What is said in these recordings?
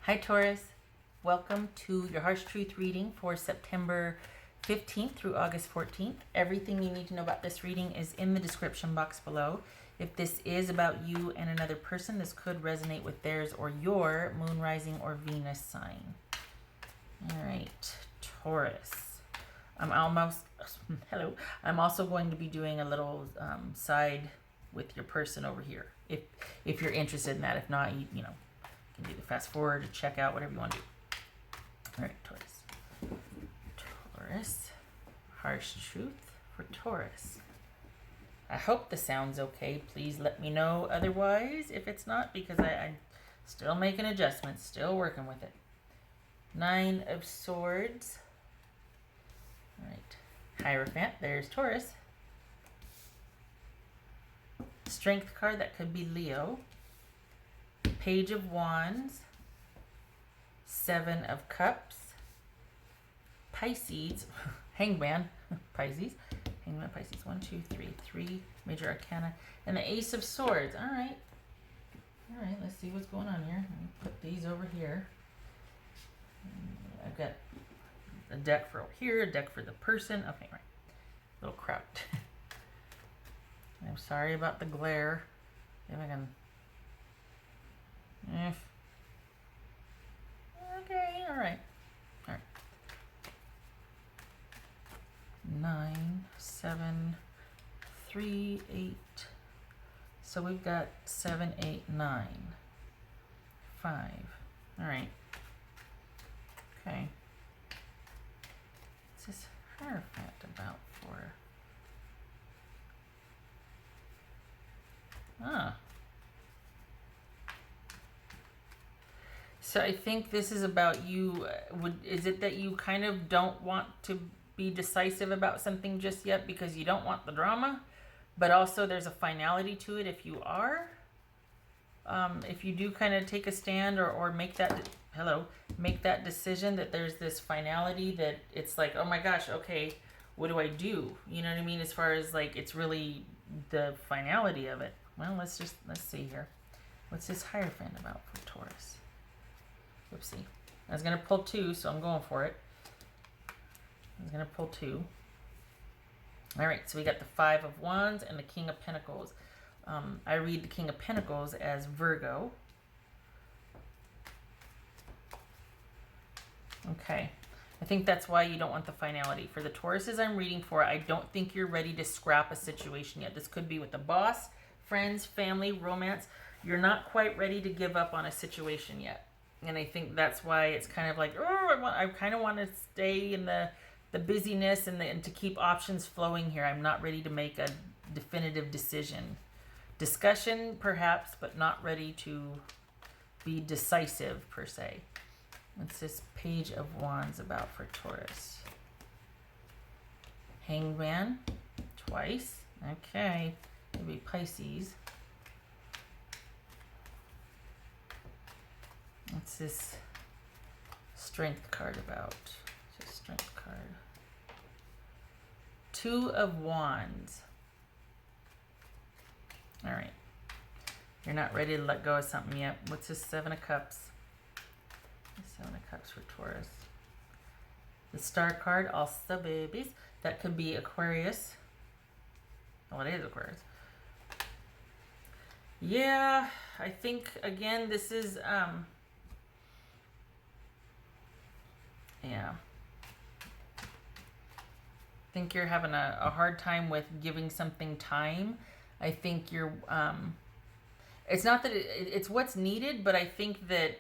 Hi Taurus, welcome to your Harsh Truth reading for September 15th through August 14th. Everything you need to know about this reading is in the description box below. If this is about you and another person, this could resonate with theirs or your moon, rising, or Venus sign. All right, Taurus. I'm also going to be doing a little side with your person over here. If you're interested in that. If not, you know, you can do the fast forward or check out, whatever you want to do. All right, Taurus. Taurus. Harsh truth for Taurus. I hope the sound's okay. Please let me know otherwise if it's not, because I'm still making adjustments, still working with it. 9 of Swords. All right. Hierophant. There's Taurus. Strength card. That could be Leo. Page of Wands. 7 of Cups. Pisces. Hangman. Pisces. Hangman, Pisces. 1, 2, 3. 3 major arcana. And the Ace of Swords. All right. All right. Let's see what's going on here. Let me put these over here. I've got a deck for over here, a deck for the person. Okay, right. A little crowded. I'm sorry about the glare. If I can. Okay, all right. All right. 9, 7, 3, 8. So we've got 7, 8, 9. 5. All right. Okay. What's this Hierophant about for? Ah. So I think this is about you. Is it that you kind of don't want to be decisive about something just yet because you don't want the drama, but also there's a finality to it if you are? If you do kind of take a stand or make that make that decision, that there's this finality that it's like, oh my gosh, okay, what do I do? You know what I mean? As far as like, it's really the finality of it. Well, let's see here. What's this Hierophant about for Taurus? Oopsie. I was going to pull 2, so I'm going for it. I was going to pull 2. All right, so we got the 5 of Wands and the King of Pentacles. I read the King of Pentacles as Virgo. Okay. I think that's why you don't want the finality. For the Tauruses I'm reading for, I don't think you're ready to scrap a situation yet. This could be with the boss, friends, family, romance. You're not quite ready to give up on a situation yet. And I think that's why it's kind of like, oh, I kind of want to stay in the busyness and to keep options flowing here. I'm not ready to make a definitive decision. Discussion, perhaps, but not ready to be decisive, per se. What's this Page of Wands about for Taurus? Hangman, twice. Okay, maybe Pisces. What's this Strength card about? It's a Strength card. 2 of Wands. All right. You're not ready to let go of something yet. What's this 7 of Cups? The 7 of Cups for Taurus. The Star card, also babies. That could be Aquarius. Oh, it is Aquarius. Yeah, I think, again, this is, yeah. I think you're having a hard time with giving something time. I think you're, it's not that it's what's needed, but I think that,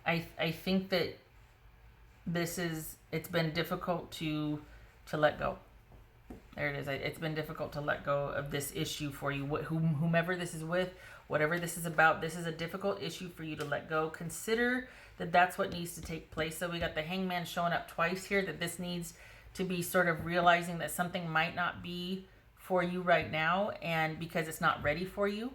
I think that it's been difficult to let go. There it is. It's been difficult to let go of this issue for you. Whomever this is with, whatever this is about, this is a difficult issue for you to let go. Consider that that's what needs to take place. So we got the Hangman showing up twice here, that this needs to be sort of realizing that something might not be for you right now, and because it's not ready for you,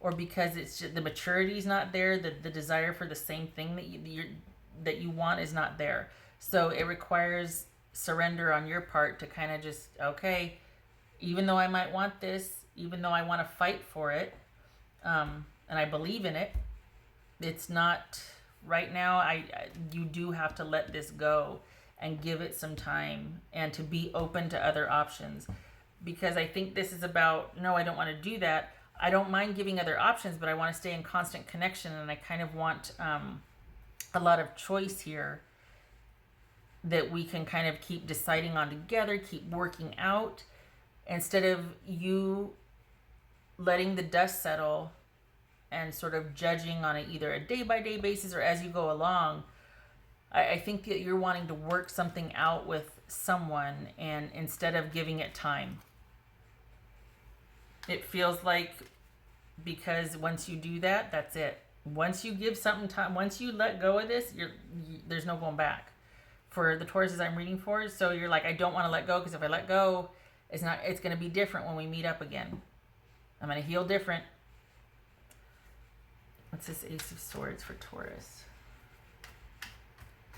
or because it's just, the maturity is not there, the desire for the same thing that you want is not there. So it requires surrender on your part to kind of just, okay, even though I might want this, even though I want to fight for it, and I believe in it, it's not right now. You do have to let this go and give it some time and to be open to other options, because I think this is about, no, I don't want to do that. I don't mind giving other options, but I want to stay in constant connection, and I kind of want a lot of choice here that we can kind of keep deciding on together, keep working out, instead of you letting the dust settle and sort of judging on either a day-by-day basis or as you go along. I think that you're wanting to work something out with someone, and instead of giving it time. It feels like, because once you do that, that's it. Once you give something time, once you let go of this, there's no going back. For the Tauruses I'm reading for, so you're like, I don't want to let go, because if I let go, it's going to be different when we meet up again. I'm going to heal different. What's this Ace of Swords for Taurus?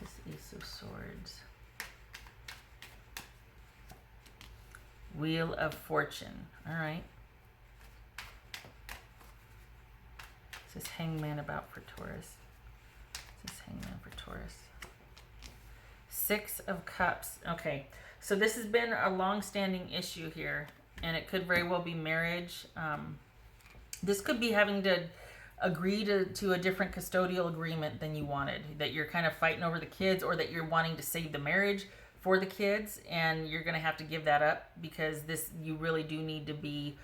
This Ace of Swords. Wheel of Fortune. All right. This is Hangman about for Taurus. This is Hangman for Taurus. Six of Cups. Okay, so this has been a long-standing issue here, and it could very well be marriage. This could be having to agree to a different custodial agreement than you wanted, that you're kind of fighting over the kids, or that you're wanting to save the marriage for the kids, and you're going to have to give that up, because you really do need to be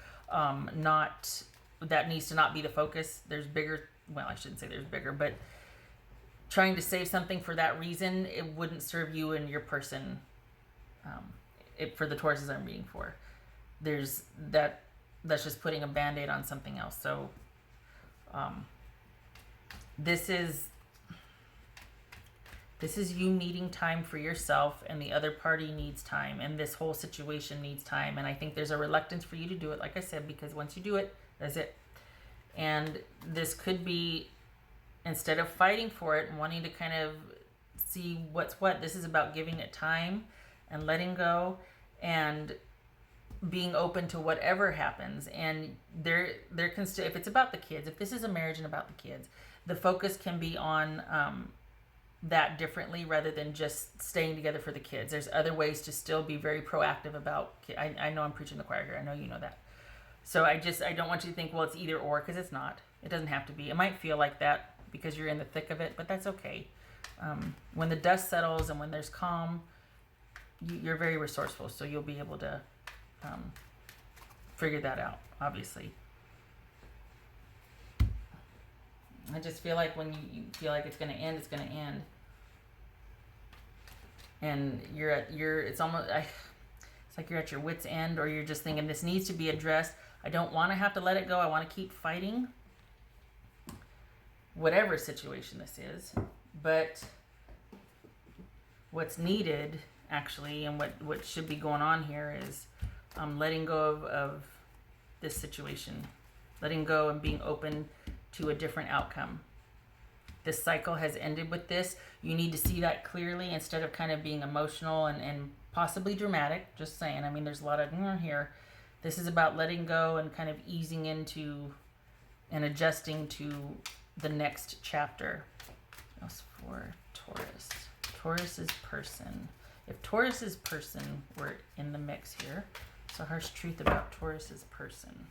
that needs to not be the focus. There's bigger, well, I shouldn't say there's bigger, but trying to save something for that reason, it wouldn't serve you and your person. For the Tauruses I'm reading for, that's just putting a band-aid on something else. So this is you needing time for yourself, and the other party needs time, and this whole situation needs time. And I think there's a reluctance for you to do it, like I said, because once you do it, that's it. And this could be, instead of fighting for it and wanting to kind of see what's what, this is about giving it time and letting go and being open to whatever happens. And there can still, if it's about the kids, if this is a marriage and about the kids, the focus can be on that differently, rather than just staying together for the kids. There's other ways to still be very proactive about, I know I'm preaching the choir here, I know you know that. So I don't want you to think, well, it's either or, because it's not. It doesn't have to be. It might feel like that because you're in the thick of it, but that's okay. When the dust settles and when there's calm, you're very resourceful, so you'll be able to figure that out, obviously. I just feel like when you feel like it's going to end, it's going to end. And it's like you're at your wit's end, or you're just thinking, this needs to be addressed. I don't want to have to let it go. I want to keep fighting whatever situation this is. But what's needed, actually, and what should be going on here is letting go of this situation. Letting go and being open to a different outcome. This cycle has ended with this. You need to see that clearly, instead of kind of being emotional and possibly dramatic. Just saying. I mean, there's a lot of here. This is about letting go and kind of easing into and adjusting to the next chapter. That's for Taurus. Taurus's person. If Taurus's person were in the mix here, so harsh truth about Taurus's person.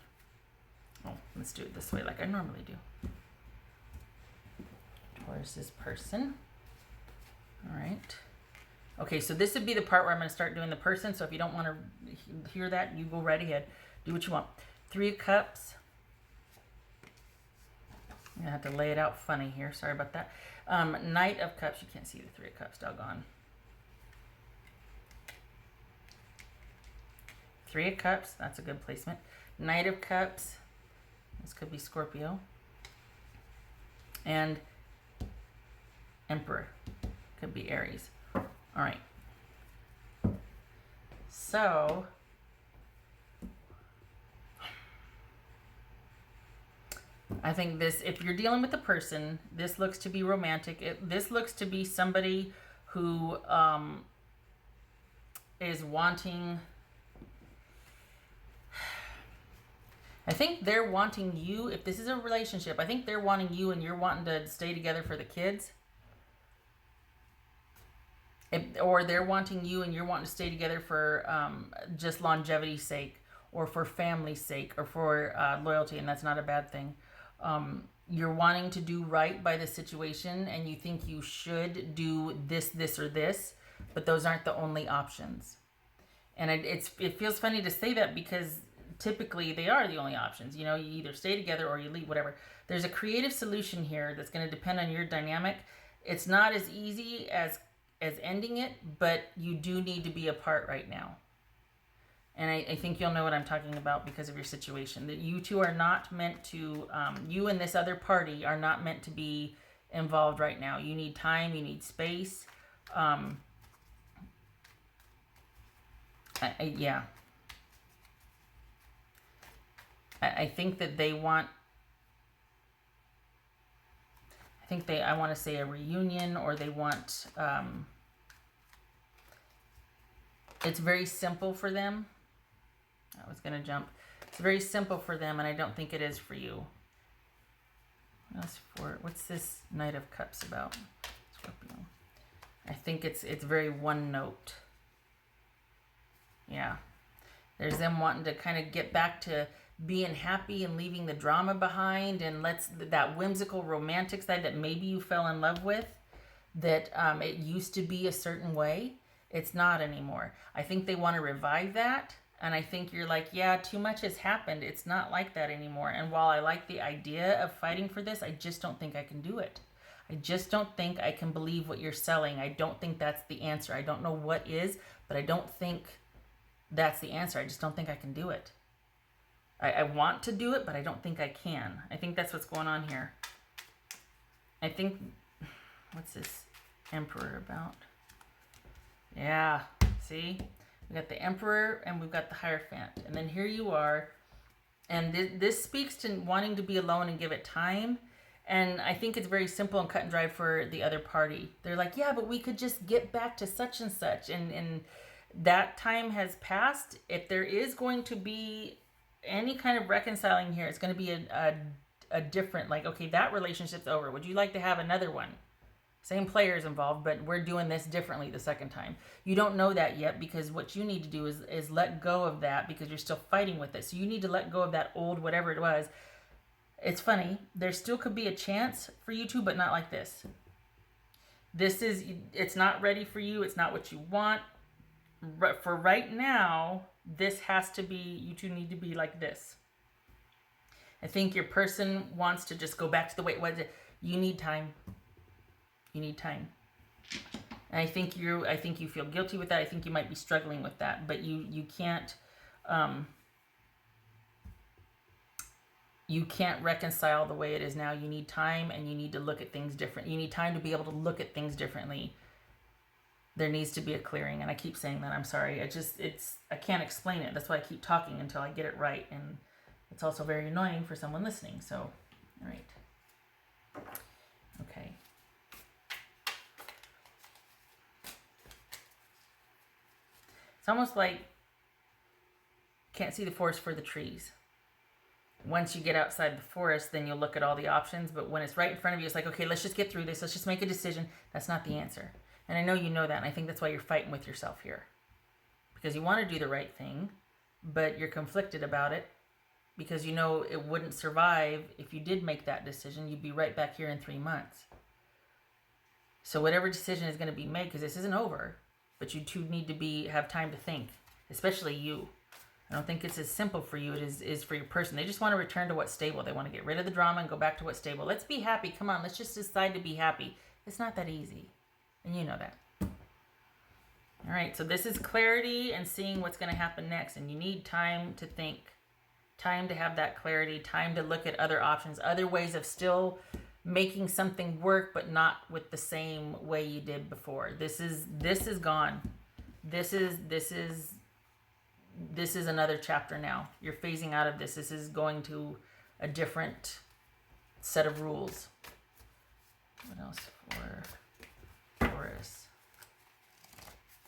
Oh, let's do it this way, like I normally do. Taurus's person. All right. Okay, so this would be the part where I'm going to start doing the person. So if you don't want to hear that, you go right ahead. Do what you want. 3 of Cups. I'm going to have to lay it out funny here. Sorry about that. Knight of Cups. You can't see the 3 of Cups. Doggone. 3 of Cups. That's a good placement. Knight of Cups. This could be Scorpio. And Emperor. Could be Aries. All right. So, I think this, if you're dealing with a person, this looks to be romantic. This looks to be somebody who is wanting I think they're wanting you, if this is a relationship, I think they're wanting you and you're wanting to stay together for the kids. Or they're wanting you and you're wanting to stay together for just longevity's sake, or for family's sake, or for loyalty, and that's not a bad thing. You're wanting to do right by the situation, and you think you should do this, this, or this, but those aren't the only options. And it feels funny to say that because typically they are the only options. You know, you either stay together or you leave, whatever. There's a creative solution here that's going to depend on your dynamic. It's not as easy as ending it, but you do need to be apart right now. And I think you'll know what I'm talking about because of your situation. That you two are not meant to, you and this other party are not meant to be involved right now. You need time, you need space. Yeah. I think that they want, I want to say a reunion, or they want, it's very simple for them. I was going to jump. It's very simple for them, and I don't think it is for you. What's this Knight of Cups about? Scorpio. I think it's very one note. Yeah. There's them wanting to kind of get back to being happy and leaving the drama behind, and that whimsical romantic side that maybe you fell in love with, that it used to be a certain way. It's not anymore. I think they want to revive that, and I think you're like, yeah, too much has happened. It's not like that anymore. And while I like the idea of fighting for this, I just don't think I can do it. I just don't think I can believe what you're selling. I don't think that's the answer. I don't know what is, but I don't think that's the answer. I just don't think I can do it. I want to do it, but I don't think I can. I think that's what's going on here. I think, what's this Emperor about? Yeah, see? We got the Emperor and we've got the Hierophant. And then here you are. And this speaks to wanting to be alone and give it time. And I think it's very simple and cut and dry for the other party. They're like, yeah, but we could just get back to such and such. And that time has passed. If there is going to be any kind of reconciling here, it's going to be a different, like, okay, that relationship's over. Would you like to have another one? Same players involved, but we're doing this differently the second time. You don't know that yet, because what you need to do is let go of that, because you're still fighting with it. So you need to let go of that old whatever it was. It's funny. There still could be a chance for you two, but not like this. It's not ready for you. It's not what you want. For right now, this has to be, you two need to be like this. I think your person wants to just go back to the way it was. You need time. You need time. And I think you feel guilty with that. I think you might be struggling with that, but you can't reconcile the way it is now. You need time, and you need to look at things different. You need time to be able to look at things differently. There needs to be a clearing, and I keep saying that. I'm sorry. I can't explain it. That's why I keep talking until I get it right, and it's also very annoying for someone listening. So, all right. Okay. It's almost like can't see the forest for the trees. Once you get outside the forest, then you'll look at all the options. But when it's right in front of you, it's like, okay, let's just get through this. Let's just make a decision. That's not the answer. And I know you know that, and I think that's why you're fighting with yourself here. Because you want to do the right thing, but you're conflicted about it, because you know it wouldn't survive if you did make that decision. You'd be right back here in 3 months. So whatever decision is going to be made, because this isn't over, but you two need to have time to think, especially you. I don't think it's as simple for you as it is for your person. They just want to return to what's stable. They want to get rid of the drama and go back to what's stable. Let's be happy. Come on, let's just decide to be happy. It's not that easy. And you know that. All right, so this is clarity and seeing what's going to happen next. And you need time to think, time to have that clarity, time to look at other options, other ways of still making something work, but not with the same way you did before. This is gone. This is another chapter now. You're phasing out of this. This is going to a different set of rules. What else for Taurus?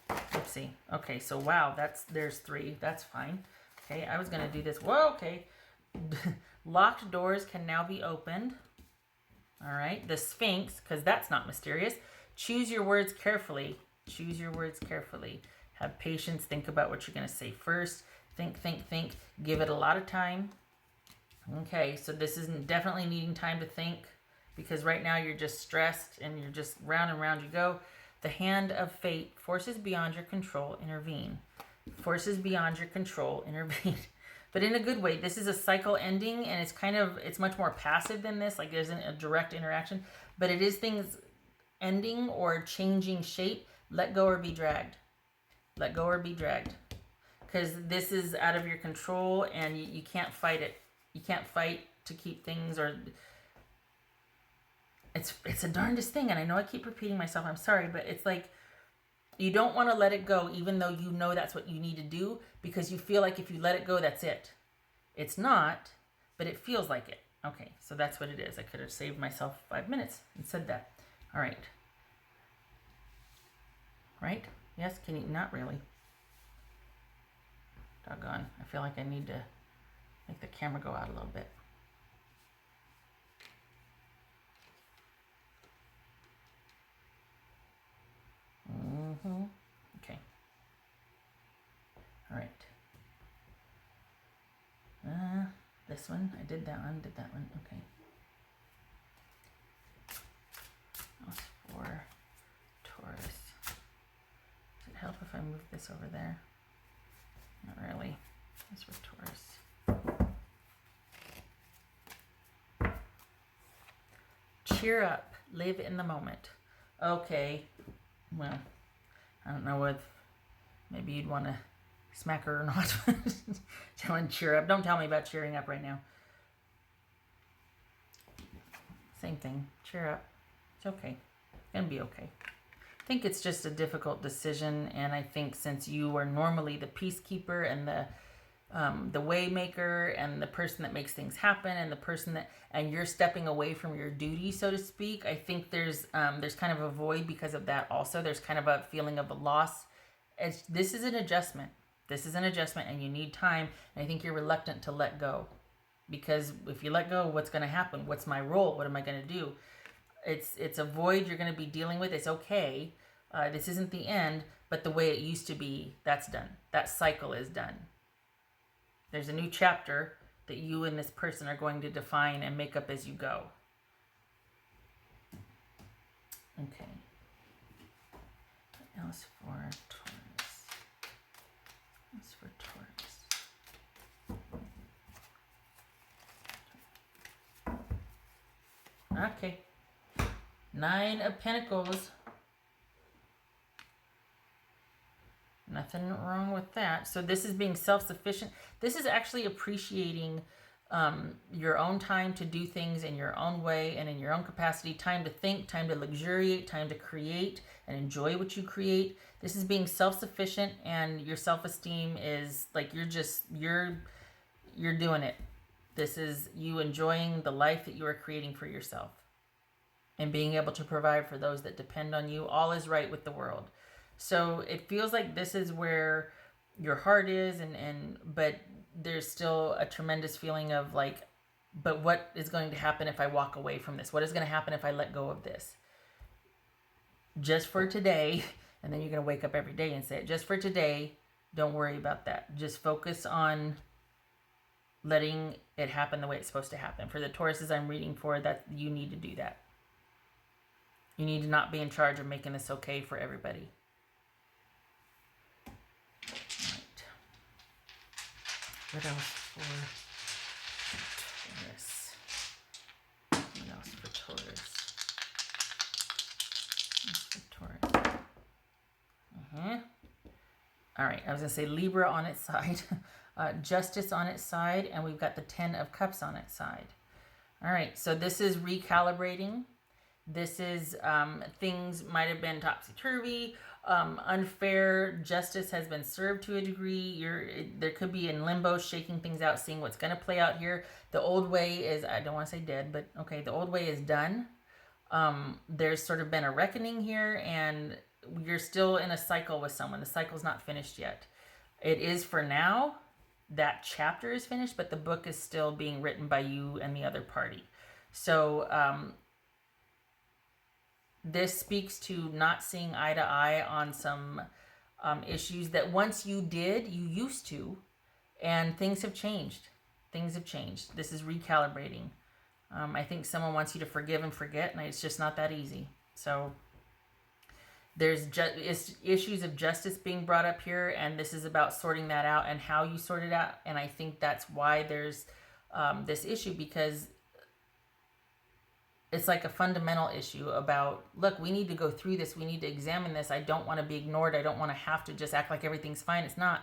Let's see. Okay, so wow, there's 3. That's fine. Okay, I was gonna do this. Whoa, okay. Locked doors can now be opened. All right. The Sphinx, because that's not mysterious. Choose your words carefully. Choose your words carefully. Have patience. Think about what you're going to say first. Think, think, think. Give it a lot of time. Okay, so this is definitely needing time to think, because right now you're just stressed and you're just round and round you go. The hand of fate, forces beyond your control, intervene. Forces beyond your control, intervene. But in a good way. This is a cycle ending, and it's much more passive than this. Like, there isn't a direct interaction, but it is things ending or changing shape. Let go or be dragged. Let go or be dragged. Because this is out of your control, and you can't fight it. You can't fight to keep things, or it's the darndest thing. And I know I keep repeating myself. I'm sorry, but it's like you don't want to let it go, even though you know that's what you need to do, because you feel like if you let it go, that's it. It's not, but it feels like it. Okay, so that's what it is. I could have saved myself 5 minutes and said that. All right. Right? Yes, can you? Not really. Doggone. I feel like I need to make the camera go out a little bit. Okay. All right. This one. I did that one. Did that one. Okay. That was for Taurus. Does it help if I move this over there? Not really. That's for Taurus. Cheer up. Live in the moment. Okay. Well, I don't know what. Maybe you'd want to smack her or not. Tell her to cheer up. Don't tell me about cheering up right now. Same thing. Cheer up. It's okay. It's going to be okay. I think it's just a difficult decision, and I think since you are normally the peacekeeper and the waymaker and the person that makes things happen and the person that, and you're stepping away from your duty, so to speak, I think there's kind of a void because of that. Also, there's kind of a feeling of a loss. This is an adjustment. This is an adjustment, and you need time. And I think you're reluctant to let go, because if you let go, what's going to happen? What's my role? What am I going to do? It's a void you're going to be dealing with. It's okay. This isn't the end, but the way it used to be, that's done. That cycle is done. There's a new chapter that you and this person are going to define and make up as you go. Okay. What else for Taurus? What's for Taurus? Okay. 9 of Pentacles. Nothing wrong with that. So this is being self-sufficient. This is actually appreciating your own time to do things in your own way and in your own capacity. Time to think, time to luxuriate, time to create and enjoy what you create. This is being self-sufficient, and your self-esteem is like you're doing it. This is you enjoying the life that you are creating for yourself and being able to provide for those that depend on you. All is right with the world. So it feels like this is where your heart is, but there's still a tremendous feeling of like, but what is going to happen if I walk away from this? What is going to happen if I let go of this? Just for today, and then you're going to wake up every day and say it. Just for today, don't worry about that. Just focus on letting it happen the way it's supposed to happen. For the Tauruses I'm reading for, that you need to do that. You need to not be in charge of making this okay for everybody. What else for Taurus? What else for Taurus? What's for Taurus? All right, I was going to say Libra on its side, Justice on its side, and we've got the 10 of Cups on its side. All right, so this is recalibrating. This is things might have been topsy-turvy, unfair. Justice has been served to a degree. There could be in limbo, shaking things out, seeing what's going to play out here. The old way is, I don't want to say dead, but okay, the old way is done. There's sort of been a reckoning here, and you're still in a cycle with someone. The cycle's not finished yet. It is for now. that chapter is finished, but the book is still being written by you and the other party. So this speaks to not seeing eye to eye on some issues that once you did, you used to, and things have changed. Things have changed. This is recalibrating. I think someone wants you to forgive and forget, and it's just not that easy. So there's issues of justice being brought up here, and this is about sorting that out and how you sort it out. And I think that's why there's this issue, because it's like a fundamental issue about, look, we need to go through this. We need to examine this. I don't want to be ignored. I don't want to have to just act like everything's fine. It's not.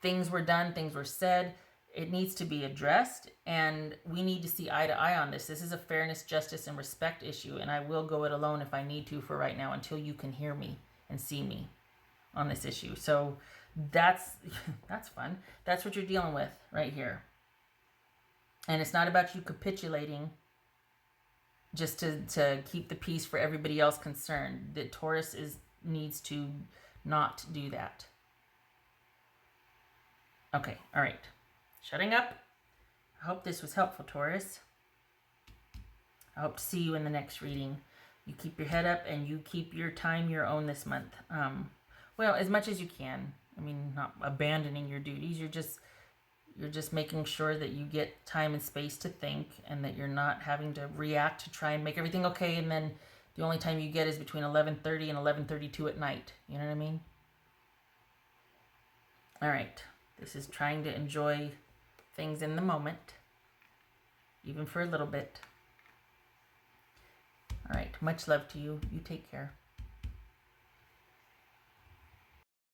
Things were done. Things were said. It needs to be addressed, and we need to see eye to eye on this. This is a fairness, justice, and respect issue, and I will go it alone if I need to for right now until you can hear me and see me on this issue. So that's fun. That's what you're dealing with right here. And it's not about you capitulating just to keep the peace for everybody else concerned. The Taurus needs to not do that. Okay, all right. Shutting up. I hope this was helpful, Taurus. I hope to see you in the next reading. You keep your head up and you keep your time your own this month. Well, as much as you can. I mean, not abandoning your duties. You're just making sure that you get time and space to think, and that you're not having to react to try and make everything okay, and then the only time you get is between 11:30 and 11:32 at night. You know what I mean? All right. This is trying to enjoy things in the moment, even for a little bit. All right. Much love to you. You take care.